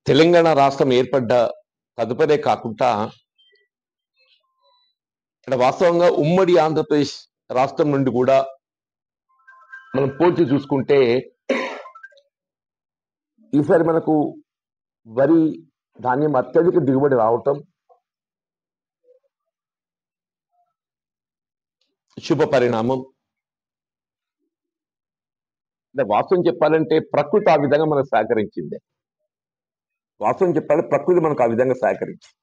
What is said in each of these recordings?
తెలంగాణ రాష్ట్రం ఏర్పడ్డ తదుపరే కాకుండా ఇక్కడ వాస్తవంగా ఉమ్మడి ఆంధ్రప్రదేశ్ రాష్ట్రం నుండి కూడా మనం పోల్చి చూసుకుంటే ఈసారి మనకు వరి ధాన్యం అత్యధిక దిగుబడి రావటం శుభ పరిణామం. అంటే వాస్తవం చెప్పాలంటే ప్రకృతి ఆ విధంగా మనకు సహకరించింది. వాస్తవం చెప్పాలంటే ప్రకృతి మనకు ఆ విధంగా సహకరించింది.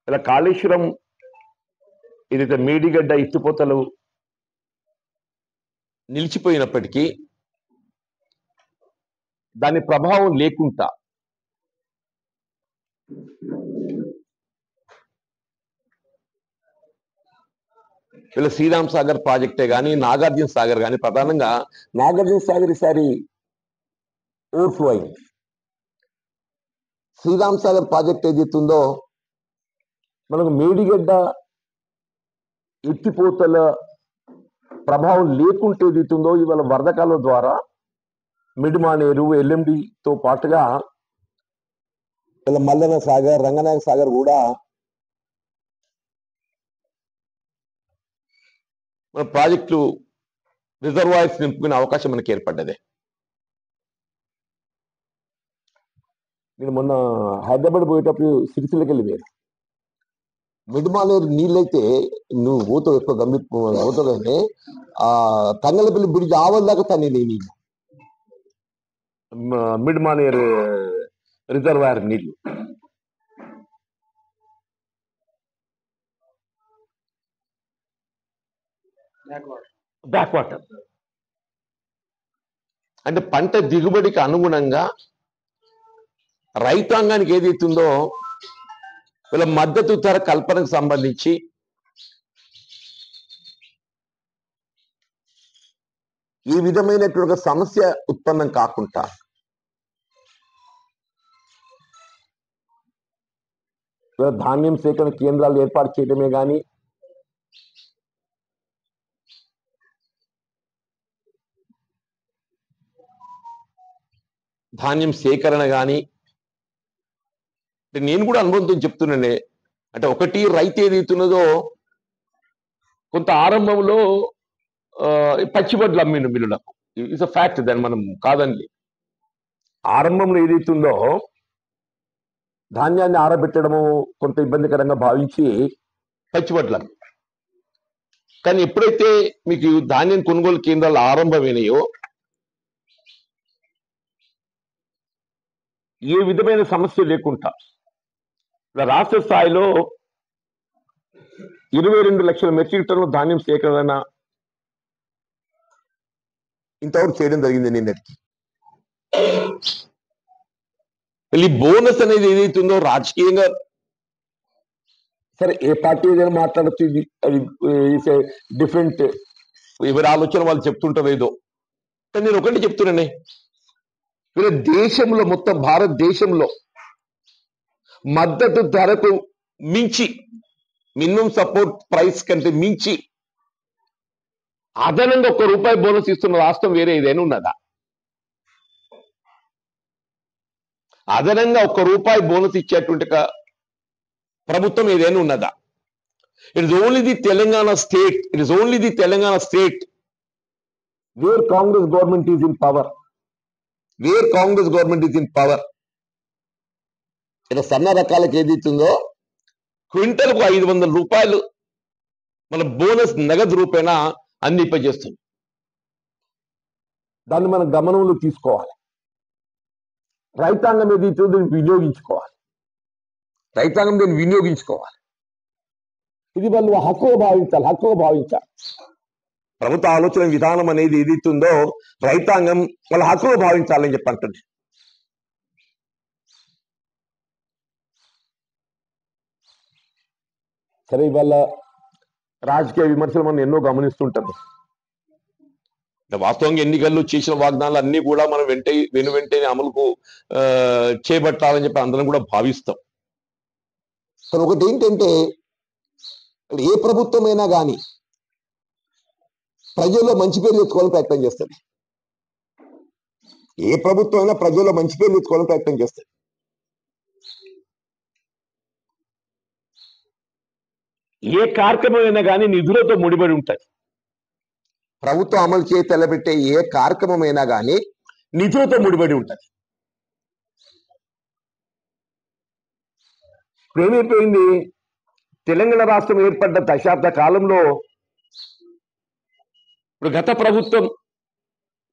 ఇలా కాళేశ్వరం ఏదైతే మేడిగడ్డ ఎత్తిపోతలు నిలిచిపోయినప్పటికీ దాని ప్రభావం లేకుండా ఇలా శ్రీరామ్ సాగర్ ప్రాజెక్టే కానీ నాగార్జున సాగర్ కానీ ప్రధానంగా నాగార్జున సాగర్ ఈసారి ఓవర్ఫ్లో అయింది. శ్రీరామ్ సాగర్ ప్రాజెక్ట్ ఏదైతుందో మనకు మేడిగడ్డ ఎత్తిపోతల ప్రభావం లేకుంటే ఏదైతుందో ఇవాళ వరదకాల ద్వారా మిడిమానేరు ఎల్ఎండితో పాటుగా ఇలా మల్లన సాగర్ రంగనాయక సాగర్ కూడా మన ప్రాజెక్టులు రిజర్వాయర్స్ నింపుకునే అవకాశం మనకి ఏర్పడ్డది. నేను మొన్న హైదరాబాద్ పోయేటప్పుడు సిరిసిల్లకి వెళ్ళి వేరు మిడిమానేరు నీళ్ళైతే నువ్వు పోతావు ఎక్కువ పోతావు కానీ ఆ తంగలపల్లి బ్రిడ్జ్ ఆవల దాకా తన్ని నీళ్ళు మిడిమానేరు రిజర్వాయర్ నీళ్లు. బ్యాక్ వాటర్ అంటే పంట దిగుబడికి అనుగుణంగా రైతాంగానికి ఏదైతుందో వీళ్ళ మద్దతు ధర కల్పనకు సంబంధించి ఈ విధమైనటువంటి సమస్య ఉత్పన్నం కాకుండా ధాన్యం సేకరణ కేంద్రాలు ఏర్పాటు చేయడమే కానీ ధాన్యం సేకరణ కానీ నేను కూడా అనుభవంతో చెప్తున్నానే. అంటే ఒకటి రైతు ఏదైతున్నదో కొంత ఆరంభంలో పచ్చిబడ్లు అమ్మిన మిల్లులకు ఇట్స్ అ ఫ్యాక్ట్, దాన్ని మనం కాదండి. ఆరంభంలో ఏదైతుందో ధాన్యాన్ని ఆరబెట్టడము కొంత ఇబ్బందికరంగా భావించి పచ్చిబడ్లు అమ్మి, కానీ ఎప్పుడైతే మీకు ధాన్యం కొనుగోలు కేంద్రాలు ఆరంభమైనాయో ఏ విధమైన సమస్య లేకుండా రాష్ట్ర స్థాయిలో 22 లక్షల మెట్రిక్ టన్నుల ధాన్యం సేకరణ ఇంతవరకు చేయడం జరిగింది నిన్నటికి. ఈ బోనస్ అనేది ఏదైతుందో రాజకీయంగా సరే ఏ పార్టీ ఏదైనా మాట్లాడుతుంది, అది డిఫరెంట్, ఎవరి ఆలోచన వాళ్ళు చెప్తుంటారు ఏదో. కానీ నేను ఒకటి చెప్తున్నానే, వీళ్ళ దేశంలో మొత్తం భారతదేశంలో మద్దతు ధరకు మించి మినిమం సపోర్ట్ ప్రైస్ కంటే మించి అదనంగా ₹1 బోనస్ ఇస్తున్న రాష్ట్రం వేరే ఏదైనా ఉన్నదా? అదనంగా ₹1 బోనస్ ఇచ్చేటువంటి ప్రభుత్వం ఏదైనా ఉన్నదా? It is only the Telangana state, it is only the Telangana state where Congress government is in power, where Congress government is in power. ఇలా సన్న రకాలకు ఏదైతుందో క్వింటల్కు ₹500 మన బోనస్ నగదు రూపేణా అందింపజేస్తుంది. దాన్ని మనం గమనంలో తీసుకోవాలి. రైతాంగం ఏదైతుందో వినియోగించుకోవాలి, రైతాంగం దీన్ని వినియోగించుకోవాలి. ఇది వాళ్ళు హక్కుగా భావించాలి. ప్రభుత్వ ఆలోచన విధానం అనేది ఏదైతుందో రైతాంగం వాళ్ళ హక్కుగా భావించాలని చెప్పి అంటుంది. సరే, ఇవాళ రాజకీయ విమర్శలు మనం ఎన్నో గమనిస్తుంటాం. వాస్తవంగా ఎన్నికల్లో చేసిన వాగ్దానాలు అన్ని కూడా మనం వెంటనే అమలుకు చేపట్టాలని చెప్పి అందరం కూడా భావిస్తాం. కానీ ఒకటి ఏంటంటే, ఏ ప్రభుత్వమైనా కానీ ప్రజల్లో మంచి పేరు తెచ్చుకోవాలని ప్రయత్నం చేస్తుంది. ఏ ప్రభుత్వం అయినా ప్రజల్లో మంచి పేరు తెచ్చుకోవాలని ప్రయత్నం చేస్తుంది. ఏ కార్యక్రమం అయినా కానీ నిధులతో ముడిపడి ఉంటుంది. ప్రభుత్వం అమలు చేసి తెల్లబెట్టే ఏ కార్యక్రమం అయినా కానీ నిధులతో ముడిపడి ఉంటుంది. ఏమైపోయింది? తెలంగాణ రాష్ట్రం ఏర్పడ్డ దశాబ్ద కాలంలో ఇప్పుడు గత ప్రభుత్వం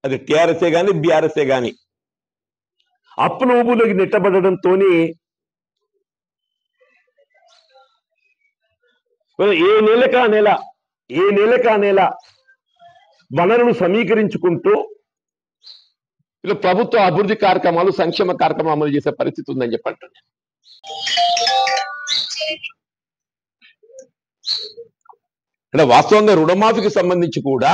అది టీఆర్ఎస్ఏ కానీ బీఆర్ఎస్ఏ కానీ అప్పుల ఊబులోకి నెట్టబడడంతో ఏ నెలకా నెల వనరులు సమీకరించుకుంటూ ఇలా ప్రభుత్వ అభివృద్ధి కార్యక్రమాలు సంక్షేమ కార్యక్రమాలు అమలు చేసే పరిస్థితి ఉందని చెప్పండి. అంటే వాస్తవంగా రుణమాఫీకి సంబంధించి కూడా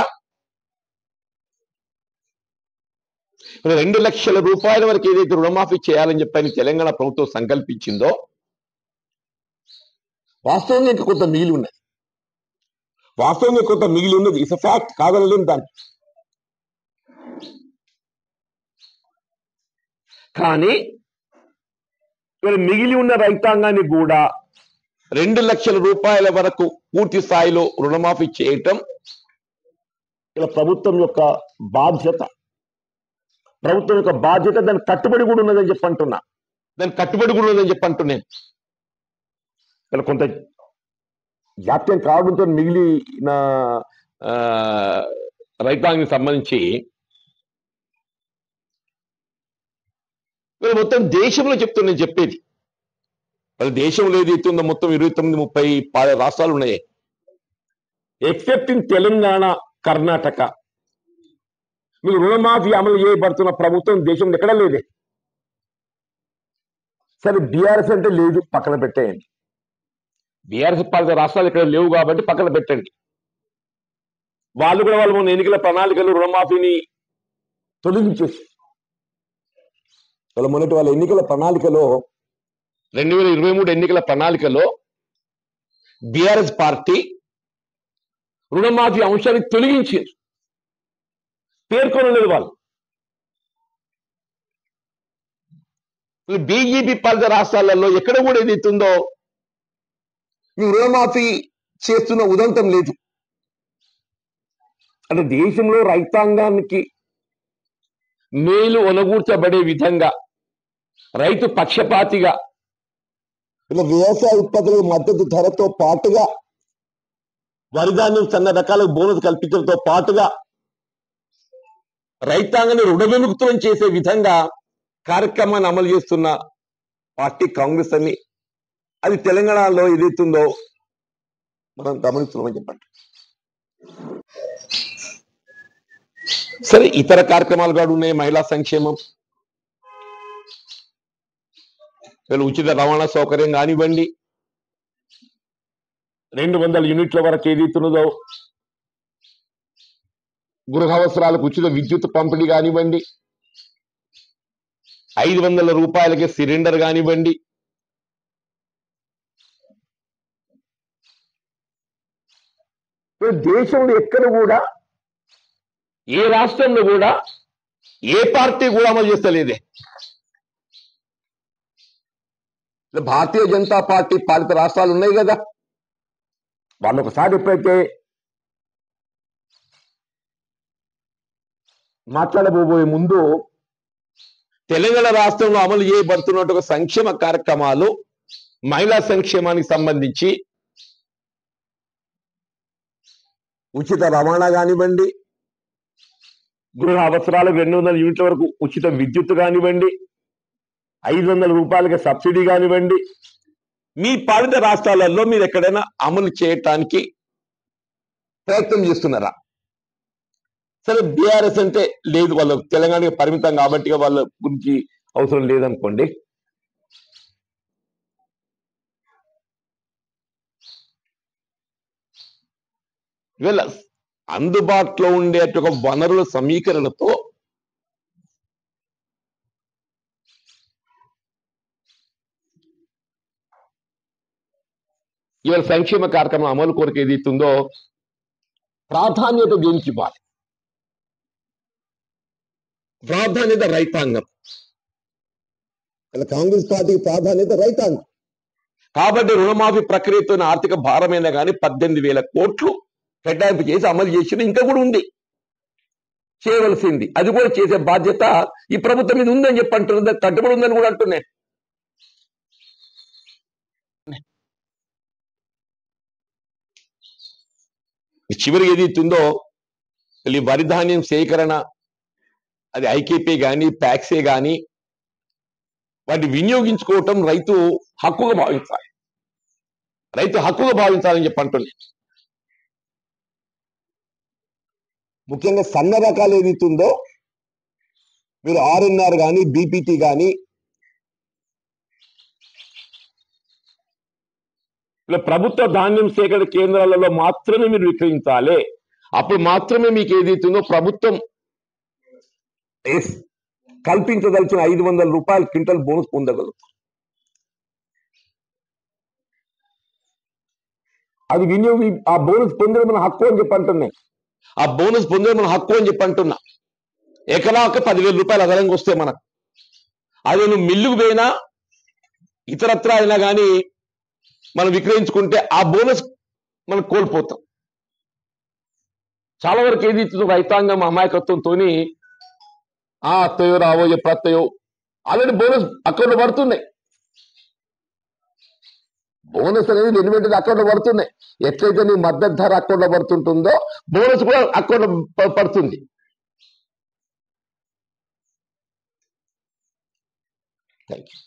2 లక్షల రూపాయల వరకు ఏదైతే రుణమాఫీ చేయాలని చెప్పని తెలంగాణ ప్రభుత్వం సంకల్పించిందో వాస్తవంగా ఇంకా కొంత మిగిలి ఉన్నది. ఇట్స్ ఫ్యాక్ట్, కాదనలేం దాన్ని. కానీ మిగిలి ఉన్న రైతాంగాన్ని కూడా 2 లక్షల రూపాయల వరకు పూర్తి స్థాయిలో రుణమాఫీ చేయటం ఇలా ప్రభుత్వం యొక్క బాధ్యత. దానికి కట్టుబడి కూడా ఉన్నదని చెప్పంటున్నాను. ఇలా కొంత జాప్యం కావడంతో మిగిలిన రైతాంగానికి సంబంధించి మొత్తం దేశంలో చెప్పేది వాళ్ళ దేశంలో ఏదైతుందో మొత్తం 29-30 రాష్ట్రాలు ఉన్నాయి. ఎక్సెప్ట్ ఇన్ తెలంగాణ, కర్ణాటక మీకు రుణమాఫీ అమలు చేయబడుతున్న ప్రభుత్వం దేశంలో ఎక్కడా లేదే. సరే బీఆర్ఎస్ అంటే లేదు, పక్కన పెట్టేయండి. బీఆర్ఎస్ పాలిత రాష్ట్రాలు ఇక్కడ లేవు కాబట్టి పక్కన పెట్టండి. వాళ్ళు కూడా మొన్న ఎన్నికల ప్రణాళికలు రుణమాఫీని తొలగించేసి మొన్నటి వాళ్ళ ఎన్నికల ప్రణాళికలో 2023 ఎన్నికల ప్రణాళికలో బీఆర్ఎస్ పార్టీ రుణమాఫీ అంశాన్ని తొలగించారు, పేర్కొనలేదు వాళ్ళు. బీజేపీ పాలిత రాష్ట్రాలలో ఎక్కడ కూడా ఏదైతుందో రుణమాఫీ చేస్తున్న ఉదంతం లేదు. అంటే దేశంలో రైతాంగానికి మేలు ఒనగూర్చబడే విధంగా రైతు పక్షపాతిగా ఇలా వ్యవసాయ ఉత్పత్తులకు మద్దతు ధరతో పాటుగా వరిధాన్యం సన్న రకాల బోనస్ కల్పించడంతో పాటుగా రైతాంగాన్ని రుణ విముక్తులను చేసే విధంగా కార్యక్రమాన్ని అమలు చేస్తున్న పార్టీ కాంగ్రెస్ అని, అది తెలంగాణలో ఏదైతుందో మనం గమనిస్తున్నామని చెప్పండి. సరే ఇతర కార్యక్రమాలు కూడా ఉన్నాయి. మహిళా సంక్షేమం, ఉచిత రవాణా సౌకర్యం కానివ్వండి, 200 యూనిట్ల వరకు ఏదైతున్నదో గృహ అవసరాలకు ఉచిత విద్యుత్ పంపిణీ కానివ్వండి, 500 రూపాయలకే సిలిండర్ కానివ్వండి, దేశంలో ఎక్కడ కూడా ఏ రాష్ట్రంలో కూడా ఏ పార్టీ కూడా అమలు చేస్తలేదే. భారతీయ జనతా పార్టీ పాలిత రాష్ట్రాలు ఉన్నాయి కదా, వాళ్ళు ఒకసారి ఎప్పుడైతే మాట్లాడబోయే ముందు తెలంగాణ రాష్ట్రంలో అమలు చేయబడుతున్నట్టు సంక్షేమ కార్యక్రమాలు, మహిళా సంక్షేమానికి సంబంధించి ఉచిత రవాణా కానివ్వండి, గృహ అవసరాలకు 200 యూనిట్ల వరకు ఉచిత విద్యుత్ కానివ్వండి, 500 రూపాయలకి సబ్సిడీ కానివ్వండి, మీ పాలిత రాష్ట్రాలలో మీరు ఎక్కడైనా అమలు చేయటానికి ప్రయత్నం చేస్తున్నారా? సరే బీఆర్ఎస్ అంటే లేదు, వాళ్ళ తెలంగాణకి పరిమితం కాబట్టి వాళ్ళ గురించి అవసరం లేదనుకోండి. ఇవాళ అందుబాటులో ఉండే ఒక వనరుల సమీకరణతో ఇవాళ సంక్షేమ కార్యక్రమం అమలు కొరకు ఏదైతుందో ప్రాధాన్యత దేనికి ఇవ్వాలి? ప్రాధాన్యత రైతాంగం. కాంగ్రెస్ పార్టీకి ప్రాధాన్యత రైతాంగం. కాబట్టి రుణమాఫీ ప్రక్రియతో ఆర్థిక భారమైనా కానీ 18,000 కోట్లు కేటాయింపు చేసి అమలు చేసిన ఇంకా కూడా ఉంది చేయవలసింది. అది కూడా చేసే బాధ్యత ఈ ప్రభుత్వం మీద ఉందని చెప్పి అంటున్నది, కట్టుబడి ఉందని కూడా అంటున్నాయి. చివరికి ఏది ఇస్తుందో ఈ వరి ధాన్యం సేకరణ, అది ఐకేపీ కానీ ప్యాక్సే కానీ వాటిని వినియోగించుకోవటం రైతు హక్కుగా భావించాలి. రైతు హక్కుగా భావించాలని చెప్పి అంటున్నాయి. ముఖ్యంగా సన్న రకాలు ఏదైతుందో మీరు ఆర్ఎన్ఆర్ కానీ బీపీటీ కానీ ప్రభుత్వ ధాన్యం సేకరణ కేంద్రాలలో మాత్రమే మీరు విక్రయించాలి. అప్పుడు మాత్రమే మీకు ఏదైతుందో ప్రభుత్వం కల్పించదలిచిన 500 రూపాయల క్వింటల్ బోనస్ పొందగలుగుతారు. అది ఆ బోనస్ పొందడం మన హక్కు అని చెప్పి అంటున్నాయి. ఆ బోనస్ పొందడం మన హక్కు అని చెప్పి అంటున్నా. ఎకరాకు 10,000 రూపాయలు అదనంగా వస్తే మనకు, అదే నువ్వు మిల్లుకు పోయినా ఇతరత్ర అయినా కానీ మనం విక్రయించుకుంటే ఆ బోనస్ మనం కోల్పోతాం. చాలా వరకు ఏది రైతాంగం అమాయకత్వంతో అత్తయో రావో ఎప్పుడు అత్తయో ఆల్రెడీ బోనస్ అకౌంట్లో పడుతున్నాయి. బోనస్ అనేది ఎలిమెంటరీ అకౌంట్లో పడుతున్నాయి. ఎట్లయితే నీ మద్దతు ధర అకౌంట్లో పడుతుంటుందో బోనస్ కూడా అకౌంట్లో పడుతుంది. Thank you.